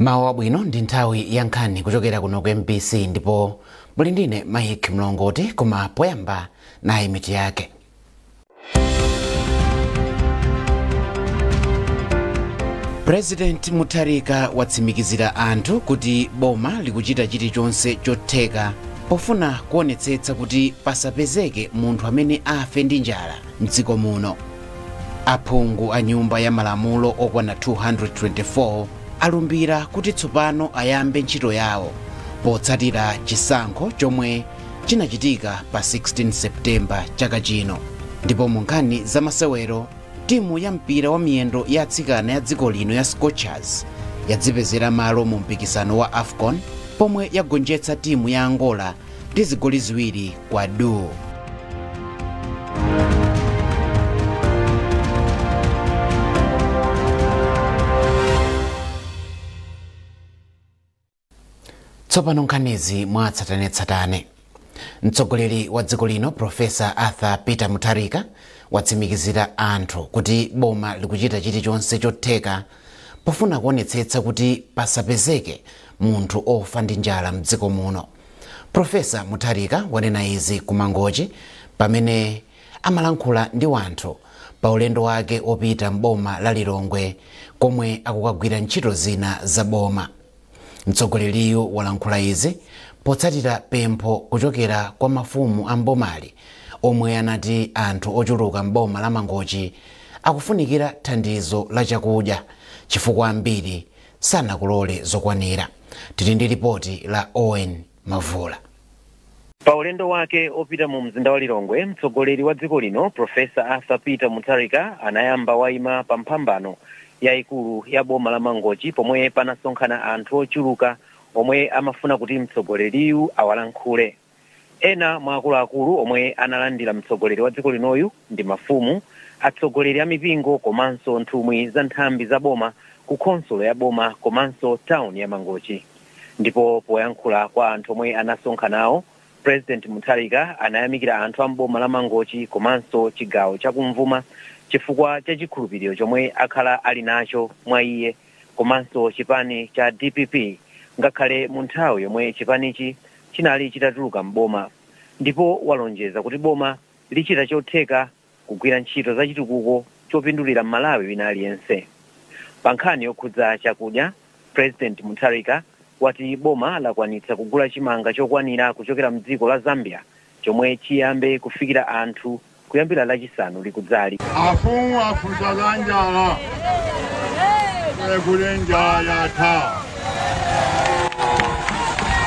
Mawa bwino ndi nthawi ya nkhani kuchokera kuno ku MBC ndipo muli ndine Mike Mlongoti koma poyamba nayi miti yake. President Mutharika watsimikizira anthu kuti boma likuchita chilichonse chotheka pofuna kuonetsetsa kuti pasapezeke munthu amene afe ndi njala m'dziko muno. Aphungu a nyumba ya malamulo okwana 224 alumbira kuti tsopano ayambe ntchito yawo potsatira chisankho chomwe chinachitika pa 16 Septemba chaka chino. Ndipo mu nkhani za masewero, timu ya mpira wa miyendo ya atsikana ya dziko lino ya Scorchers yadzipezera malo mu mpikisano wa AFCON pomwe yagonjetsa timu ya Angola ndi zigoli ziwiri kwa du. Tsopano nkhanizi mwatsatanetsatane. Mtsogoleri wa dziko lino Profesa Arthur Peter Mutharika watsimikizira anthu kuti boma likuchita chilichonse chotheka pofuna kuonetsetsa kuti pasapezeke munthu ofa ndi njala m'dziko muno. Profesa Mutharika wanena izi ku Mangochi pamene amalankhula ndi wanthu pa ulendo wake opita m'boma la Lilongwe komwe akukagwira ntchito zina za boma. Mtsogoleriyu walankhula izi potsatira pempho kuchokera kwa mafumu a mbomali omwe anati anthu ochuluka m'boma la Mangochi akufunikira thandizo la chakudya chifukwa ambiri sanakulole zokwanira. Tili ndi ripoti la Owen Mavula. Pa ulendo wake opita mu mzinda wa Lilongwe, mtsogoleri wa dziko lino Profesa Arthur Peter Mutharika anayamba waima pa mphambano yaikulu ya boma la Mangochi pomwe panasonkhana anthu ochuluka omwe amafuna kuti mtsogoleriyu awalankhule. Ena mwa akuluakulu omwe analandira mtsogoleri wa dziko linoyu ndi mafumu, atsogoleri a mipingo komanso nthumwi za nthambi za boma ku konsolo ya boma komanso town ya Mangochi. Ndipo poyankhula kwa anthu omwe anasonkhanawo, President Mutharika anayamikira anthu a mboma la Mangochi komanso chigawo chakumvuma chifukwa cha chikhulupiriro chomwe akhala ali nacho mwa iye komanso chipani cha DPP ngakhale mu nthawi yomwe chipanichi chinali chitatuluka m'boma. Ndipo walonjeza kuti boma lichita chotheka kugwira ntchito za chitukuko chopindulira Malawi wina aliyense. Pa nkhani yokhudza chakudya, President Mutharika wati boma lakwanitsa kugula chimanga chokwanira kuchokera mdziko la Zambia chomwe chiyambe kufikira anthu kuyambira lachisanu likudzali. Afumu afuta njala kulenja yatha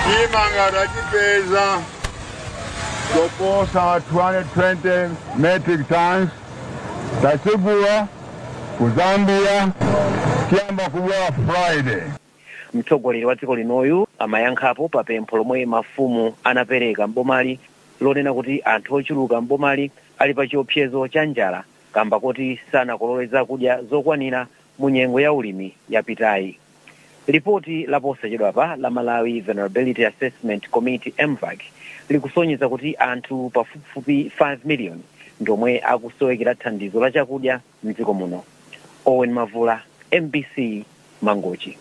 chimanga rachipeza choposa 220 metric tons tachigula ku Zambia kiyamba kubwa Friday. Mtsogoleri wa dziko linoyu amayankhapo pa pempho lomwe mafumu anapereka mbomali lonena kuti anthu ochuluka mbomali ali pa chiopsezo cha njala kamba kuti sanakololeza kudya zokwanira mu nyengo ya ulimi yapitayi. Ripoti laposachedwa pa la Malawi Vulnerability Assessment Committee MVAC likusonyeza kuti anthu pafupifupi 5 million ndomwe akusowekera thandizo la chakudya m'dziko muno. Owen Mavula, MBC, Mangochi.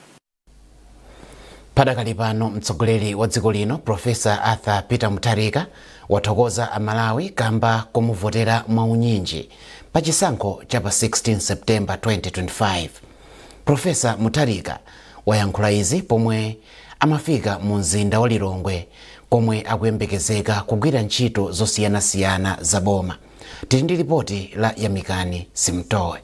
Padakali pano mtsogoleri wa dziko lino Profesa Arthur Peter Mutharika wathokoza Amalawi kamba komuvotera mwaunyinji pa chisankho cha pa 16 Septemba 2025. Profesa Mutharika wayankhula izi pomwe amafika mu mzinda wa Lilongwe komwe akuyembekezeka kugwira ntchito zosiyanasiyana za boma. Tili ndi ripoti la Yamikani Simtowe.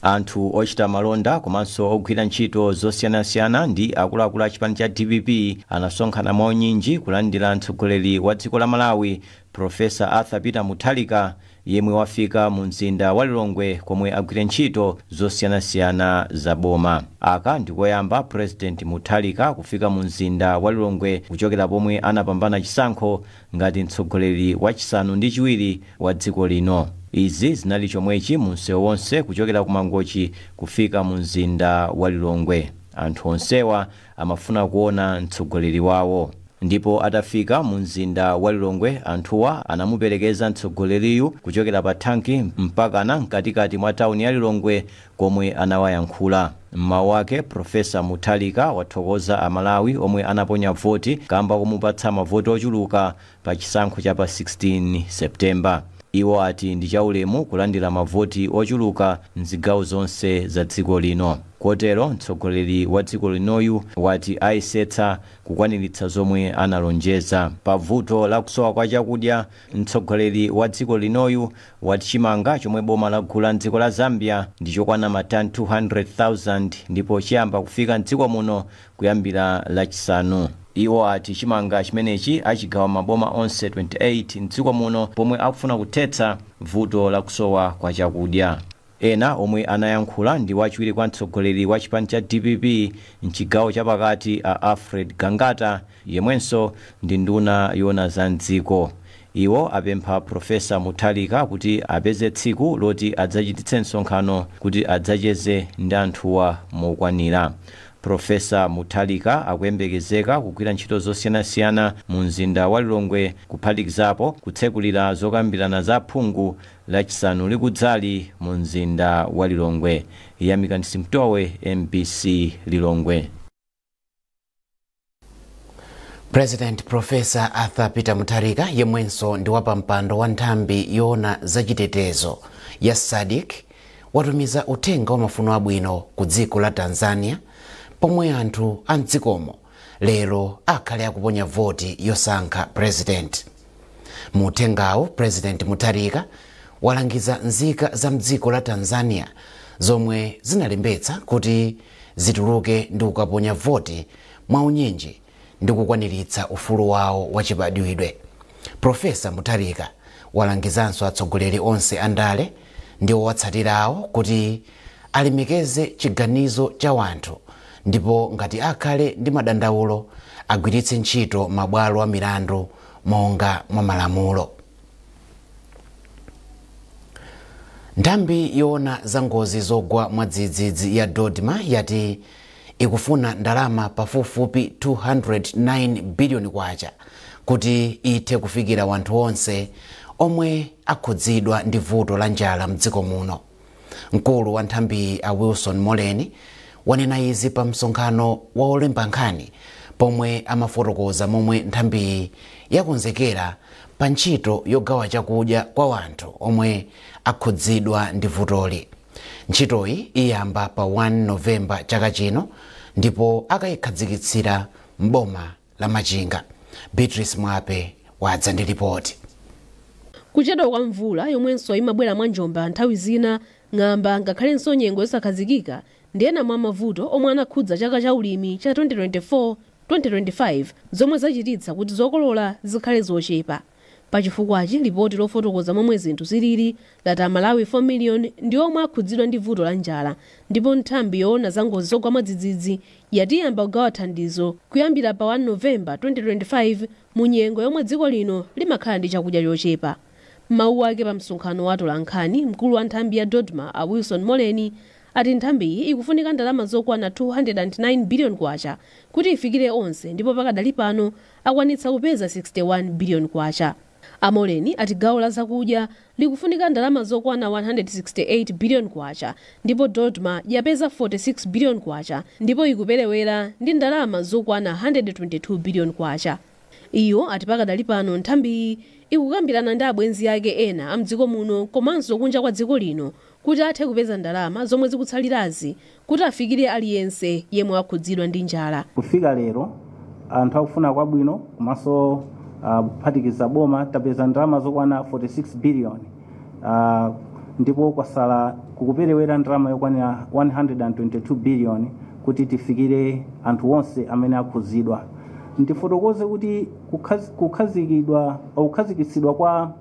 Anthu ochita malonda komanso ogwira ntchito zosiyanasiyana ndi akuluakulu a chipani cha DPP anasonkhana mwaunyinji kulandira mtsogoleri wa dziko la Malawi Profesa Arthur Peter Mutharika yemwe wafika mu mzinda wa Lilongwe komwe agwire ntchito zosiyanasiyana za boma. Aka ndikoyamba President Mutharika kufika mu mzinda wa Lilongwe kuchokera pomwe anapambana chisankho ngati mtsogoleri wachisanu ndi chiwiri wa dziko lino. Izi zinali chomwechi mu msewu wonse kuchokera ku Mangochi kufika mu mzinda wa Lilongwe. Anthu onsewa amafuna kuona mtsogoleri wawo. Ndipo atafika mu mzinda wa Lilongwe, anthuwa anamuperekeza mtsogoleriyu kuchokera pa thanki mpakana mkatikati mwa tauni ya Lilongwe komwe anawayankhula. Mmawu wake Profesa Mutharika wathokoza Amalawi omwe anaponya voti kamba komupatsa mavoti ochuluka pa chisankho cha pa 16 Septemba. Iwo ati ndi chaulemu kulandira mavoti ochuluka mzigawo zonse za dziko lino. Kotero mtsogoleri wa dziko linoyu wati ayesetsa kukwaniritsa zomwe analonjeza. Pa vuto la kusowa kwa chakudya, mtsogoleri wa dziko linoyu wati chimanga chomwe boma lagula mdziko la Zambia ndi chokwana matani 200,000 ndipo chiyamba kufika mdziko muno kuyambira lachisanu. Iwo ati chimanga chimenechi achigawa maboma onse 28 mdziko muno pomwe akufuna kuthetsa vuto la kusowa kwa chakudya. Ena omwe anayankhula ndi wachiwiri kwa mtsogoleri wa chipani cha DPP mchigawo chapakati a Alfred Gangata yemwenso ndi nduna yona za mdziko. Iwo apempha Profesa Mutharika kuti apeze tsiku loti adzachititse msonkhano kuti adzacheze ndi anthuwa mokwanira. Profesa Mutharika akuyembekezeka kugwira ntchito zosiyanasiyana mu mzinda wa Lilongwe kuphatikizapo kutsekulira zokambirana za phungu lachisanu likudzali mu mzinda wa Lilongwe. Yamikani Simtowe, MBC Lilongwe. President Profesa Arthur Peter Mutharika yemwenso ndi wapampando wa nthambi yona zachitetezo ya SADC watumiza uthenga wa mafuno abwino ku dziko la Tanzania pomwe anthu a mdzikomo lero akhale akuponya voti yosankha president. Mu uthengawo President Mutharika walangiza nzika za mdziko la Tanzania zomwe zinalembetsa kuti zituluke ndi kukaponya voti mwaunyinji ndi kukwaniritsa ufulu wawo wachibadwidwe. Profesa Mutharika walangizanso atsogoleri onse andale ndi owatsatirawo kuti alemekeze chiganizo cha wanthu ndipo ngati akhale ndi madandaulo agwiritse ntchito mabwalo a milandu monga mwa malamulo. Nthambi yona za ngozi zogwa mwadzidzidzi ya Dodma yati ikufuna ndalama pafupifupi 209 billion kwacha kuti ithe kufikira wanthu onse omwe akhudzidwa ndi vuto la njala mdziko muno. Mkulu wa nthambi a Wilson Moleni wanena izi pa msonkhano wa olemba nkhani pomwe amafotokoza momwe nthambi yakonzekera pa ntchito yogawa chakudya kwa wanthu omwe akhudzidwa ndi vutoli. Ntchitoyi iyamba pa 1 Novemba chaka chino ndipo akayikhazikitsira mboma la Machinga. Beatrice Mwape wadza ndi ripoti. Kuchedwa kwa mvula yomwenso imabwera mwa njomba nthawi zina ng'amba ngakhalenso nyengo yosakhazikika ndi ena mwa mavuto omwe anakhudza chaka cha ulimi cha 2024-2025 zomwe zachititsa kuti zokolola zikhale zochepa. Pachifukwachi lipoti lofotokoza momwe zinthu zilili lati Amalawi 4 million ndi omwe akhudzidwa ndi vuto la njala ndipo nthambi yona za ngozi zogwa mwadzidzidzi yatiyamba kugawa thandizo kuyambira pa 1 Novemba 2025 mu nyengo yomwe dziko lino limakhala ndi chakudya chochepa. Mawu ake pa msonkhano wa atolankhani mkulu wa nthambi ya Dodma a Wilson Moleni ati nthambiyi ikufunika ndalama zokwana 209 billion kwacha kuti ifikire onse ndipo pakadali pano akwanitsa kupeza 61 billion kwacha. Amoleni ati gawo la zakudya likufunika ndalama zokwana 168 billion kwacha ndipo Dodma yapeza 46 billion kwacha ndipo ikuperewera ndi ndalama zokwana 122 billion kwacha. Iyo ati pakadali pano nthambiyi ikukambirana ndi abwenzi ake ena amdziko muno komanso kunja kwa dziko lino kuti athe kupeza ndalama zomwe zikutsalirazi kuti afikire aliyense yemwe akhudzidwa ndi njala. Kufika lero anthu akufuna kwabwino komanso kuphatikiza boma tapeza ndalama zokwana 46 billion ndipo kwasala kukuperewera ndalama yokwana 122 billion kuti tifikire anthu onse amene akhudzidwa. Ndifotokoze kuti kukhazikitsidwa kwa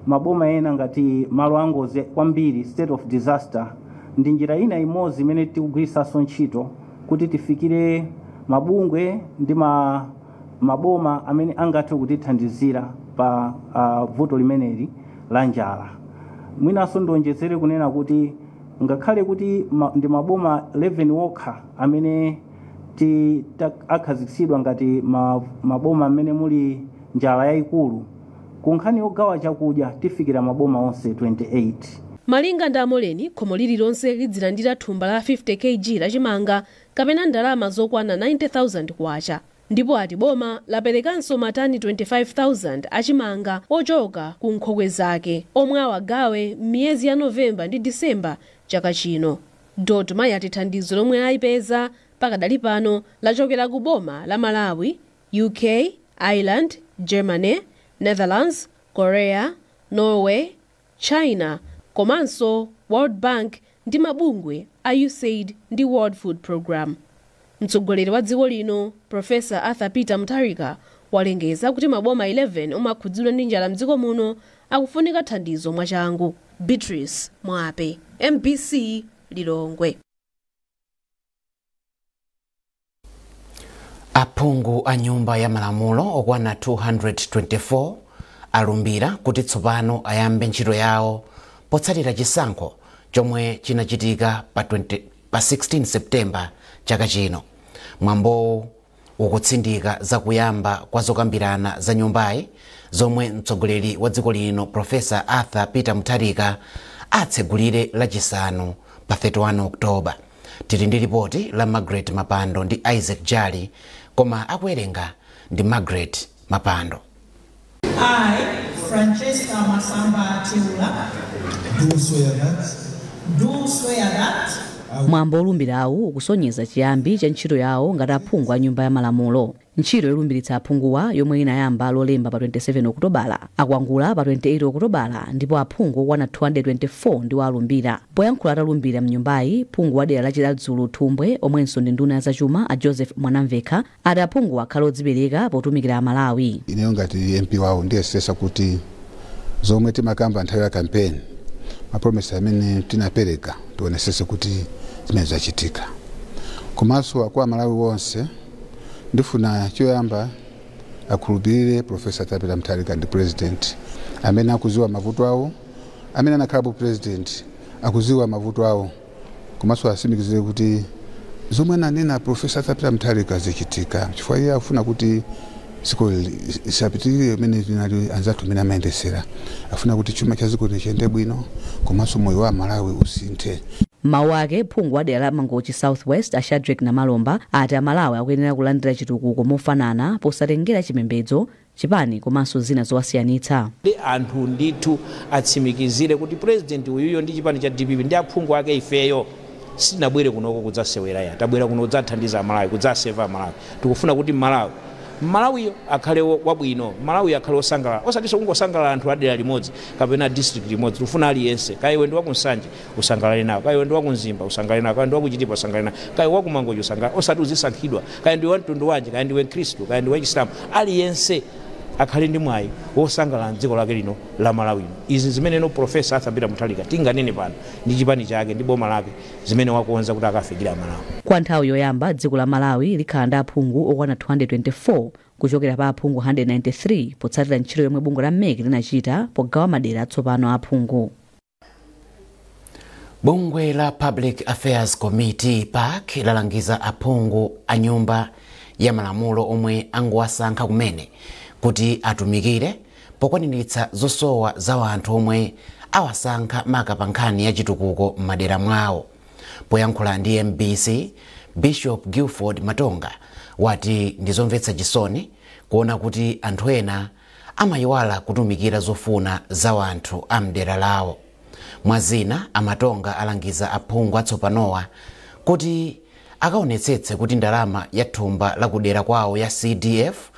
maboma ena ngati malo angozi kwambiri state of disaster ndi njira ina imodzi imene tikugwiritsanso ntchito kuti tifikire mabungwe ndi maboma amene angathe kutithandizira pa vuto limeneli la njala. Mwinanso ndionjezere kunena kuti ngakhale kuti ndi maboma 11 wokha amene akhazikitsidwa ngati maboma amene muli njala yayikulu, kunkhani yogawa chakudya tifikira maboma onse 28. malinga ndi amoleni khomo lililonse lidzilandira thumba la 50 kg lachimanga kapena ndalama zokwana 90,000 kwacha, ndipo ati boma laperekanso matani 25,000 achimanga ochoka ku nkhokwe zake omwe awagawe m'miyezi ya Novemba ndi Disemba chaka chino. Dot mayati thandizo lomwe ayipeza pakadali pano lachokera ku boma la Malawi, UK, Ireland, Germany, Netherlands, Korea, Norway, China komanso World Bank ndi mabungwe a USAID ndi World Food Program. Mtsogoleri wa dziko lino Profesa Arthur Peter Mutharika walengeza kuti maboma 11 omwe akhudzidwa ndi njala mdziko muno akufunika thandizo mwachangu. Beatrice Mwape, MBC Lilongwe. Aphungu a nyumba ya malamulo okwana 224 alumbira kuti tsopano ayambe ntchito yawo potsatira chisankho chomwe chinachitika pa 16 Septemba chaka chino. Mwambo ukutsindika za kuyamba kwa zokambirana za nyumbayi zomwe mtsogoleri wa dziko lino Profesa Arthur Peter Mutharika atsegulire lachisanu pa 31 Oktoba. Tili ndi ripoti la Margaret Mapando ndi Isaac Jali, koma akuwerenga ndi Margaret Mapando. I, Francesca Masamba Tiula, do swear that mwambo olumbirawu ukusonyeza chiyambi cha ntchito yawo ngati aphungu a nyumba ya malamulo. Ntchito yolumbiritsa aphunguwa yomwe inayamba lolemba pa 27 Okutobala akwangula pa 28 Okutobala ndipo aphungu okwana 224 ndiwo alumbira. Poyankhula atalumbira mnyumbayi, phungu wa dera la Chiladzulu Thumbwe omwenso ndi nduna ya zachuma a Joseph Mwanamveka ati aphungu akhala odzipereka potumikira Amalawi. Ineyo ngati MP wawo ndiyesesa kuti zomwe timakamba nthawi ya campaign mapromesa amene tinapereka tionesese kuti zimene zachitika. Komanso akwa Malawi wonse ndifuna choyamba akhulupirire Profesa Peter Mutharika ndi president amene akuziwa mavuto awo, amene anakhalapo president akuziwa mavuto awo, komanso asimikizire kuti zomwe ananena Profesa Peter Mutharika zichitika. Chifukwa iye afuna kuti siko isapitirire mene tinali anzathu mene amayendesera. Afuna kuti chuma cha ziko chiyende bwino komanso moyo wa Malawi usinthe. Mawu ake phungu wa dera la Mangochi Southwest a Shadrack Namalomba ati Amalawi akuyenera kulandira chitukuko mofanana posatengera chipembedzo, chipani komanso zina zowasiyanitsa. Anthu ndithu atsimikizire kuti president uyuyo ndi chipani cha DPP ndi aphungu ake ifeyo sitinabwere kunoko kudzasewera ya, tabwera kuno kudzathandiza Malawi, kudzaseva Malawi. Tikufuna kuti Malawi akhale wabwino, Malawi akhale osangalala, osatinso kungosangalala anthu adera limodzi kapena district limodzi. Tikufuna aliyense, kaya iwe ndi wa kunsanje usangalale nawo, kaya iwe ndi wa kunzimba usangalale nawo, kaya ndi wa kuchitipa usangalale nawo, kaya wa kumangochi usangalale, osati uzisankhidwa, kaya ndiwe mtundu wanji, kaya ndiwe Khristu, kaya ndiwe Chisilamu, aliyense akhale ndi mwayi wosangalala dziko lake lino la Malawi. Izi zimene no Profesa Arthur Peter Mutharika tinganene pano ndi chipani chake ndi boma lake zimene wakuonza kuti akafikira Malawi. Kwa nthawi yoyamba dziko la Malawi likhala ndi aphungu okwana 224 kuchokera pa aphungu 193 potsatira ntchito yomwe bungwe la MEC linachita pogawa madera atsopano aphungu. Bungwe la Public Affairs Committee PAC lalangiza aphungu a nyumba ya malamulo omwe angowasankha kumene kuti atumikire pokwaniritsa zosowa za anthu omwe awasankha maka pa nkhani ya chitukuko m'madera mwawo. Poyankhula ndi MBC, Bishop Guilford Matonga wati ndizomvetsa chisoni kuona kuti anthu ena amayiwala kutumikira zofuna za anthu amdera lawo. Mwazina Amatonga alangiza aphungu atsopanowa kuti akaonetsetse kuti ndalama ya thumba la kudera kwawo ya CDF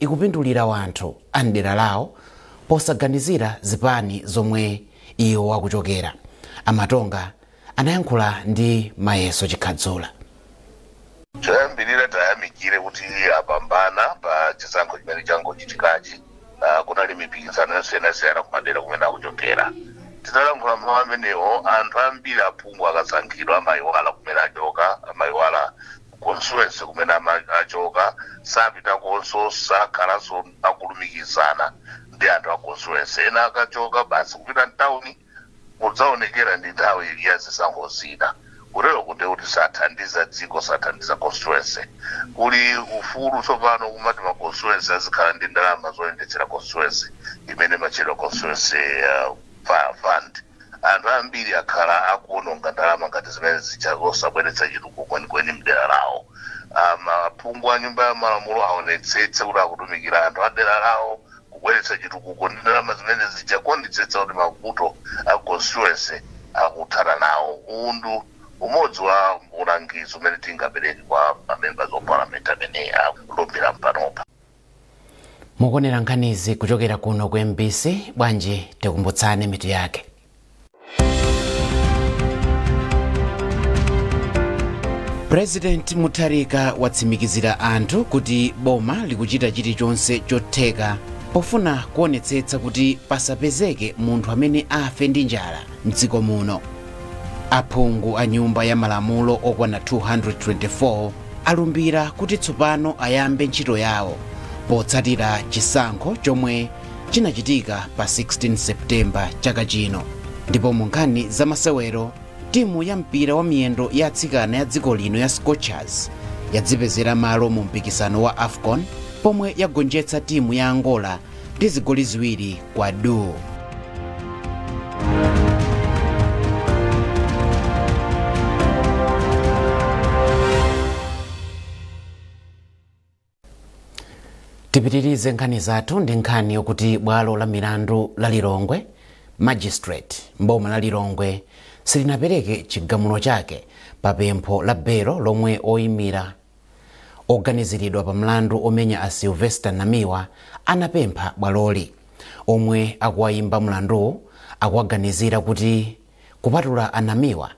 ikupindulira wanthu amdera lawo posaganizira zipani zomwe iwo wakuchokera. Amatonga anayankhula ndi Mayeso Chikhadzula. Choyambirira tayamikire kuti apambana pa chisankho chimene changochitikachi, kunali mipikisano yosiyanasiyana kumadera kumene akuchokera. Titalankhula mawu amenewo, anthu ambiri aphungu akasankhidwa amayiwala kumene achoka, amayiwala constituency kumene achoka, sapita konso sakhalanso akulumikizana ndi anthu a constituency. Ena akachoka basi kupita mtawuni kudzaonekera ndi nthawi ya zisankho zina. Kulero kuti sathandiza dziko, sathandiza constituency. Kuli ufulu tsopano kumati ma constituency azikhala ndi ndalama zoyendetsera constituency imene machedwa constituency fund. anthu ambiri akhala akuononga ndalama ngati zimene zosabweretsa chitukuko kwenikweni mdera lawo. Maphungu a nyumba ya malamulo aonetsetse kuti akutumikira anthu a dera lawo kubweretsa chitukuko ndi ndalama zimene zichakondetsetsa kuti mavuto a constituency akuthana nawo. Undu umodzi wa ulangizo umene tingapereke kwa members of parliament amene akulombera mpanopa. Mukonera nkhanizi kuchokera kuno ku MBC, bwanji tikumbutsane mitu yake. President Mutharika watsimikizira anthu kuti boma likuchita chilichonse chotheka pofuna kuonetsetsa kuti pasapezeke munthu amene afe ndi njala mdziko muno. Aphungu a nyumba ya malamulo okwana 224 alumbira kuti tsopano ayambe ntchito yawo potsatira chisankho chomwe chinachitika pa 16 Septemba chaka chino. Ndipo mu nkhani za masewero, timu ya mpira wa miyendo ya atsikana ya dziko lino ya Scorchers yadzipezera malo mu mpikisano wa AFCON pomwe yagonjetsa timu ya Angola ndi zigoli ziwiri kwa 2. Tipitirize nkhani zathu ndi nkhani yokuti bwalo la milandu la Lilongwe Magistrate mboma la Lilongwe silinapereke chigamulo chake pa pempho la belo lomwe oyimira oganiziridwa pa mlandu omenya a Sylvester Namiwa anapempha bwaloli. Omwe akuwayimba mlandu akuwaganizira kuti kupatula Anamiwa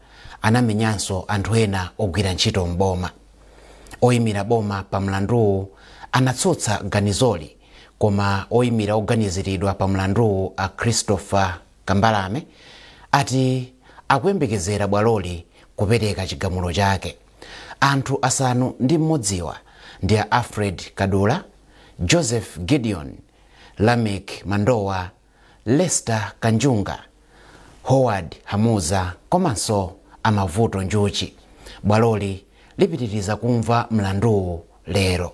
anamenyanso anthu ena ogwira ntchito mboma. Oyimira boma pa mlandu anatsutsa ganizoli, koma oyimira oganiziridwa pa mlandu a Christopher Kambalame ati akuyembekezera bwaloli kupereka chigamulo chake. Anthu asanu ndi mmodziwa ndi a Alfred Kadula, Joseph Gideon, Lamek Mandowa, Lester Kanjunga, Howard Hamuza komanso Amavuto Njuchi. Bwaloli lipitiriza kumva mlandu lero.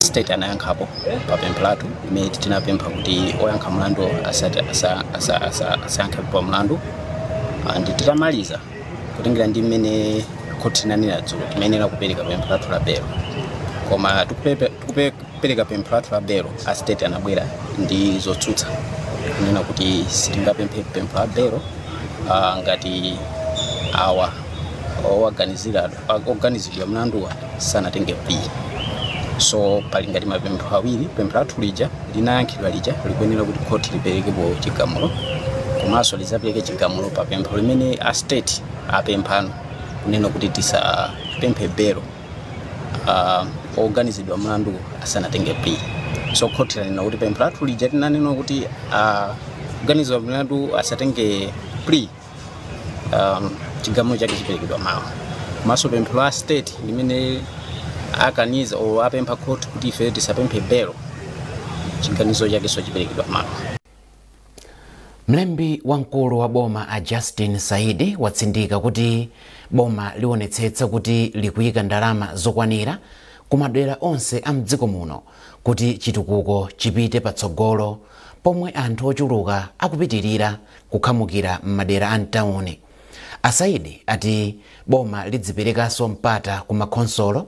State anayankhapo pa pempho lathu limene tinapempha kuti oyankha mlandu asayankhe pa mlandu. Ndi titamaliza kutengera ndi mmene khoti inanena dzulo timayenera kupereka pempho lathu la belo, koma tikupereka pempho lathu la belo a state anabwera ndi zotsutsa kunena kuti sitingapemphe pempho la belo ngati awa oganizidwa mlanduwa sanatenge plea. So pali ngati mapempho awiri, pempho lathu lija linayankhidwa lija likuyenera kuti khoti liperekepo chigamulo, komanso lizapereke chigamulo pa pempho limene a state apemphano kunena kuti tisapemphe belo oganizidwa mlandu asanatenge plea. So khoti lanena kuti pempho lathu lija linanena kuti oganizidwa mlandu asatenge plea, chigamulo chake chiperekedwa mawa. Komanso pempho la state limene akaniza o apempha khoti kuti ife tisapemphe belo, chiganizo chake so chiperekedwa mawa. Mlembi wamkulu wa boma a Justin Saidi watsindika kuti boma liwonetsetsa kuti likuyika ndalama zokwanira kumadera onse a mdziko muno kuti chitukuko chipite patsogolo, pomwe anthu ochuluka akupitirira kukhamukira m'madera a mtawuni. Asaidi ati boma lidziperekanso mpata ku makhonsolo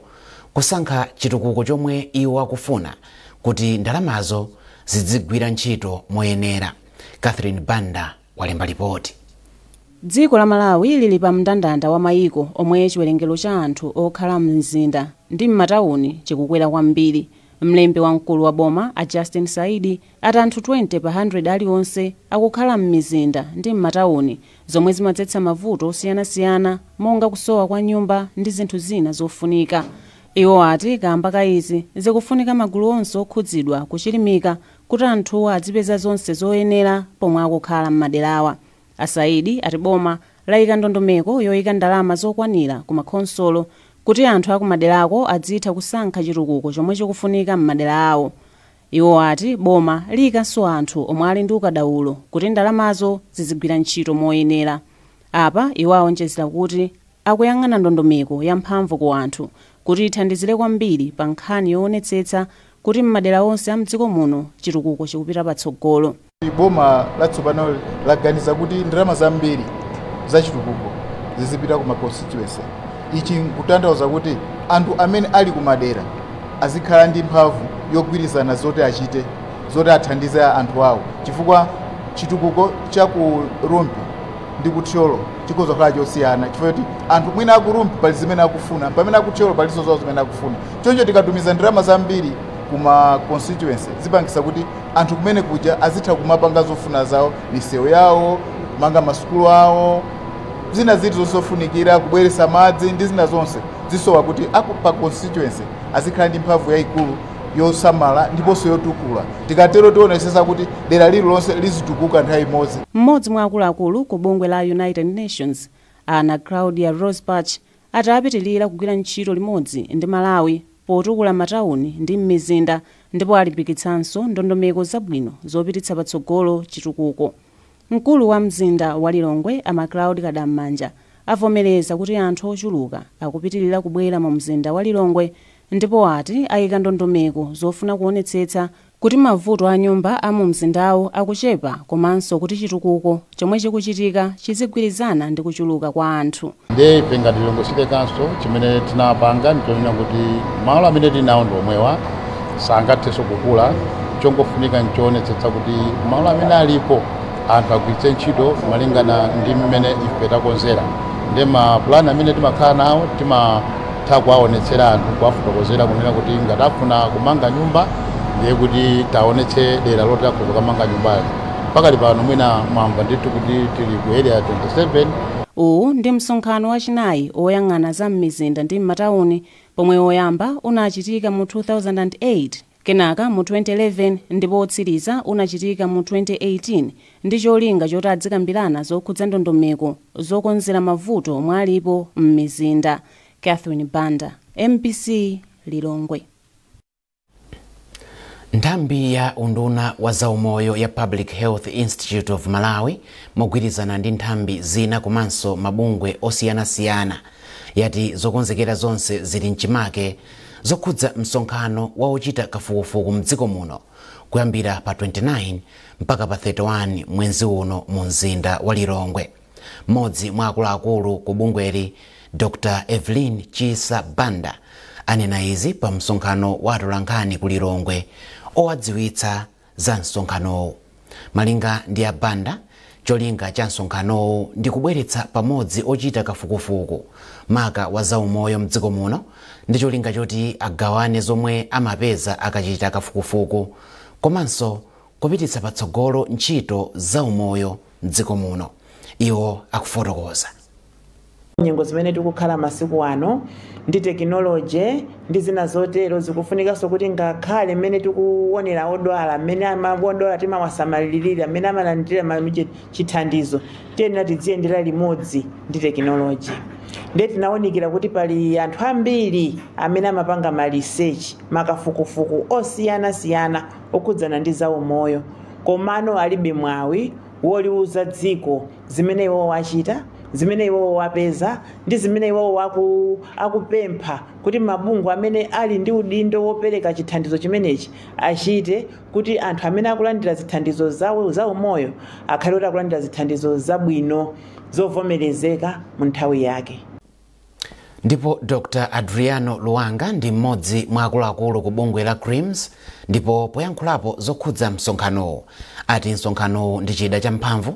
kusankha chitukuko chomwe iwo akufuna kuti ndalamazo zidzigwira ntchito moyenera. Catherine Banda walemba ripoti. Dziko la Malawi lili pa mndandanda wa mayiko omwe chiwerengero cha anthu okhala mzinda ndi m'matawuni chikukwera kwambiri. Mlembi wamkulu wa boma a Justin Saidi ati anthu 20 pa 100 aliwonse akukhala m'mizinda ndi m'matawuni, zomwe zimadzetsa mavuto osiyanasiyana monga kusowa kwa nyumba ndi zinthu zina zofunika. Iwo ati kamba ka izi zikufunika magulu onse okhudzidwa kuchilimika kuti anthu adzipeza zonse zoyenera pomwe akukhala m'maderawa. Asaidi ati boma layika ndondomeko yoyika ndalama zokwanira ku makhonsolo kuti anthu akumaderako adzitha kusankha chitukuko chomwe chikufunika m'madera awo. Iwo ati boma liyikanso anthu omwe ali ndi ukadaulo kuti ndalamazo zizigwira ntchito moyenera. Apa iwo awonjezera kuti akuyang'ana ndondomeko ya mphamvu ku anthu kuti ithandizire kwambiri pa nkhani yoonetsetsa kuti m'madera onse a mdziko muno chitukuko chikupita patsogolo. Boma latsopano laganiza kuti ndalama zambiri zachitukuko zizipita kuma constituency. Ichi nkutanthauza kuti anthu amene ali kumadera azikhala ndi mphamvu yogwirizana zoti achite, zoti athandize anthu awo, chifukwa chitukuko cha ku Rumpi ndi kuthyolo chikhoza kukhala chosiyana, chifukwa kuti anthu mwina aku Rumpi pali zimene akufuna, pamene akuthyolo palinso zawo zimene akufuna. Choncho tikatumiza ndalama zambiri kuma constituency zipangisa kuti anthu kumene kuja azitha kumapanga zofuna zawo, misewu yawo, manga masukulu awo, zina ziti zosofunikira, kubweretsa madzi ndi zina zonse zisowa kuti pa constituency azikhala ndi mphamvu yayikulu yosamala ndiponso yotukula. Tikatero tionesesa kuti dera lililonse lizitukuka nthawi imodzi. Mmodzi mwa akuluakulu ku bungwe la United Nations, Ana Claudia Rosbach, apitilira kugwira ntchito limodzi ndi Malawi potukula matawuni ndi m'mizinda, ndipo alimbikitsanso ndondomeko zabwino zopititsa patsogolo chitukuko. Mkulu wa mzinda wa Lilongwe, Amacloud Kadamanja, avomereza kuti anthu ochuluka akupitilira kubwera mu mzinda wa Lilongwe, ndipo ati ayika ndondomeko zofuna kuonetsetsa kuti mavuto a nyumba a mu mzindawo akuchepa, komanso kuti chitukuko chomwe chikuchitika chizigwirizana ndi kuchuluka kwa anthu. Ife ngati Lilongwe City Council chimene tinapanga ndichonena kuti malo amene tinawo ndi omwewa sangathenso kukula, chongofunika nchionetsetsa kuti malo amene alipo anthu agwiritse ntchito malingana ndi mmene ife takonzera. Ndi mapulani amene timakhala nawo timatha kuwaonetsera anthu, kuwafotokozera kunena kuti ngati afuna kumanga nyumba ndiye kuti taonetse dera loti akhoza kumanga nyumbayo. Pakali pano mwina mwamva ndithu kuti tili ku area 27. Uwu ndi msonkhano wachinayi oyang'ana za m'mizinda ndi m'matawuni, pomwe oyamba unachitika mu 2008, kenaka mu 2011 ndipo otsiriza unachitika mu 2018, ndi cholinga choti adzikambirana zokhudza ndondomeko zokonzera mavuto omwe alipo m'mizinda. Catherine Banda, MPC, Lilongwe. Nthambi ya unduna wa zaumoyo ya Public Health Institute of Malawi mogwirizana ndi nthambi zina komanso mabungwe osiyanasiyana yati zokonzekera zonse zili mchimake zokhudza msonkhano wa ochita kafukufuku mdziko muno kuyambira pa 29 mpaka pa 31 mwezi uno mu mzinda wa Lilongwe. Mmodzi mwa akuluakulu ku bungweli, Dr. Evelyn Chisa Banda, anena izi pa msonkhano wa atolankhani ku Lilongwe owadziwitsa za msonkhanowu. Malinga ndi Banda, cholinga cha msonkhanowu ndi kubweretsa pamodzi ochita kafukufuku maka wa zaumoyo mdziko muno, ndi cholinga choti agawane zomwe amapeza akachita kafukufuku, komanso kupititsa patsogolo ntchito zaumoyo mdziko muno. Iwo akufotokoza. Nyengo zimene tikukhala masiku ano ndi teknoloji ndi zina zotero zikufunikanso kuti ngakhale mmene tikuonera odwala, mmene odwala timawasamalirira, mmene amalandira chithandizo, tiyenera tiziyendera limodzi ndi teknoloji. Ndiye tinaonikira kuti pali anthu ambiri amene amapanga ma research, makafukufuku osiyanasiyana okhudzana ndi zaumoyo, komano alibe mwawi woliuza dziko zimene iwo wachita, zimene iwo wapeza, ndi zimene iwo akupempha kuti mabungwe amene ali ndi udindo wopereka chithandizo chimenechi achite, kuti anthu amene akulandira zithandizo za umoyo akhale kuti akulandira zithandizo zabwino zovomerezeka mu nthawi yake. Ndipo Dr. Adriano Luanga ndi mmodzi mwa akuluakulu ku bungwe la CRIMS, ndipo poyankhulapo zokhudza msonkhanowu ati msonkhanowu ndi chida cha mphamvu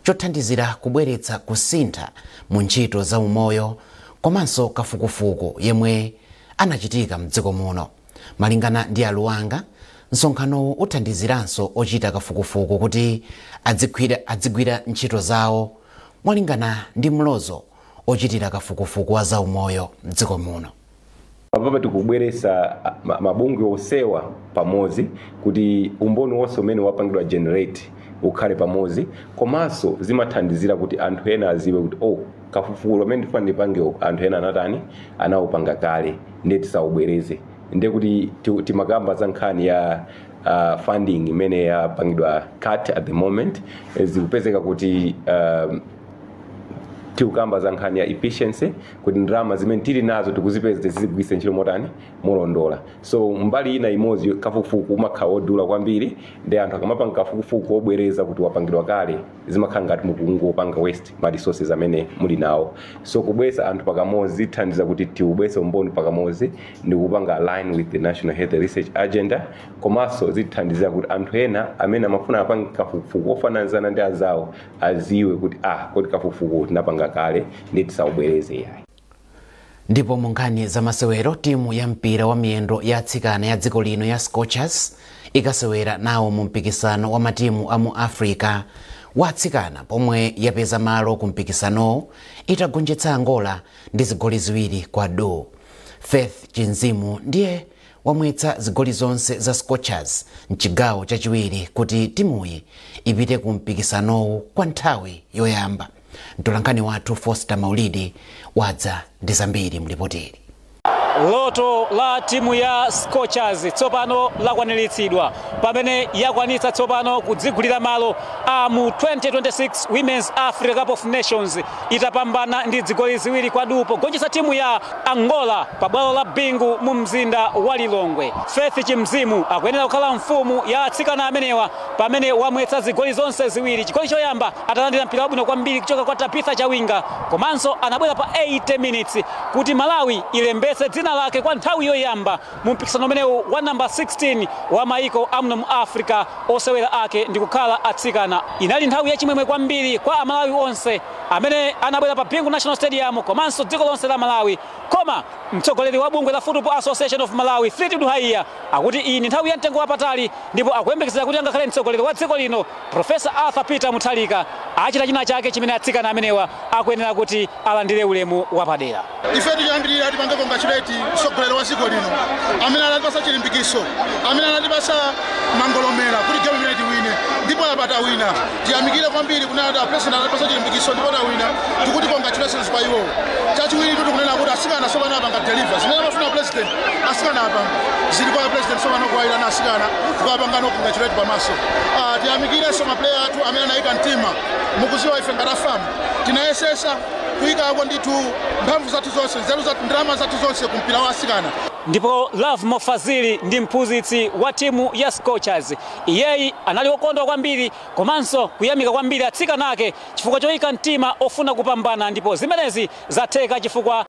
chothandizira kubweretsa kusintha mu ntchito za umoyo komanso kafukufuku yemwe anachitika mdziko muno. Malingana ndi Luanga, msonkhanowu uthandiziranso ochita kafukufuku kuti adzigwira ntchito zawo molingana ndi mlozo ochitira kafukufuku wa zaumoyo mdziko muno. Papa tikubweretsa mabungwe osewa pamodzi kuti umboni wonse umene wapangidwa generate ukhale pamodzi, komanso zimathandizira kuti anthu ena aziwe kuti kafukufuku amene ndifuna ndipange anthu ena anatani anawupanga kale, ndiye tisaubwereze. Ndiye kuti timakamba za nkhani ya funding imene yapangidwa cut at the moment, zikupezeka kuti tikukamba za nkhani ya efficiency kuti ndalama zimene tili nazo tikuzipeza tizigwiritsa ntchito motani molondola. So mbali ina imodzi kafukufuku umakhala odula kwambiri ndi anthu akamapanga kafukufuku obwereza kuti wapangidwa kale zimakhala ngati mukungopanga waste ma resources amene muli nawo. So kubwesa anthu pakamodzi thandiza kuti tiubwese umboni pakamodzi ndi kupanga align with the National Health Research Agenda, komanso zithandizira kuti anthu ena amene amafuna apanga kafukufuku ofananizana ndi azawo aziwe kuti kodi kafukufuku tinapanga kale ndi tisaubwereze yayi. Ndipo munkhani za masewero, timu ya mpira wa miyendo ya atsikana ya dziko lino ya Scorchers ikasewera nawo mu mpikisano wa matimu a mu Africa wa atsikana pomwe yapeza malo ku mpikisano itagonjetsa Angola ndi zigoli ziwiri kwa do. Faith Chinzimu ndiye wamwetsa zigoli zonse za Scorchers mchigawo chachiwiri kuti timuyi ipite ku mpikisanowu kwa nthawi yoyamba. Mtolankhani wathu Foster Maulidi wadza ndi zambiri mlipoteri. Loto la timu ya Scorchers tsopano lakwaniritsidwa pamene yakwanitsa tsopano kudzigulira malo mu 2026 Women's Africa Cup of Nations itapambana ndi zigoli ziwiri kwa dupo gonjetsa timu ya Angola pa bwalo la Bingu mu mzinda wa Lilongwe. Faith Chimzimu akuyenera kukhala mfumu ya atsikana amenewa pamene wamwetsa zigoli zonse ziwiri. Chigoli choyamba atalandira mpira wabwino kwambiri kuchoka kwa Tabitha Chawinga, komanso anabwera pa 80 minutes kuti Malawi ilembetse dzina lake kwa nthawi yoyamba mu mpikisano umenewu wa namba 16 wa maiko amuno mu Africa osewera ake ndi kukhala atsikana. Inali nthawi yachimwemwe kwambiri kwa Amalawi onse amene anabwera pa Bingu National Stadium komanso dziko lonse la Malawi. Koma mtsogoleri wa bungwe la Football Association of Malawi Fleetwood Haiya akuti iyi ni nthawi ya mtengo wapatali ndipo akuyembekezera kuti angakhale mtsogoleri wa dziko lino Professor Arthur Peter Mutharika achita china chake chimene atsikana amenewa akuyenera kuti alandire ulemu wapadera. Ife tiyambirira ati pange congratulate mtsogoleri wa dziko lino amene anatipasa chilimbikiso, amene anatipasa mangolomera kuti game imene tiwine ndipo yapata wina. Tiyamikire kwambiri kunena president anatipasa chilimbikiso ndipo tawina, tikuti congratulations kwa iwo. Chachiwiri tikunena kuti asikana sopano apanga deliver zimene amafuna president asikana apanga zili kwa president sopano kwaila na asikana tukapanga no congratulate pamaso. Tiyamikire so maplayer athu amene anayika mtima mukuziwa ife ngatafamu tinayesesa kuyika ako nditu mphamvu zathu zonse nzeru zathu ndalama zathu zonse kumpira wa asikana. Ndipo Love Mofazili ndi mphunzitsi wa timu ya Scorchers, iyeyi anali wokondwa kwambiri komanso kuyamika kwambiri atsikana ake chifukwa choyika mtima ofuna kupambana, ndipo zimenezi zatheka chifukwa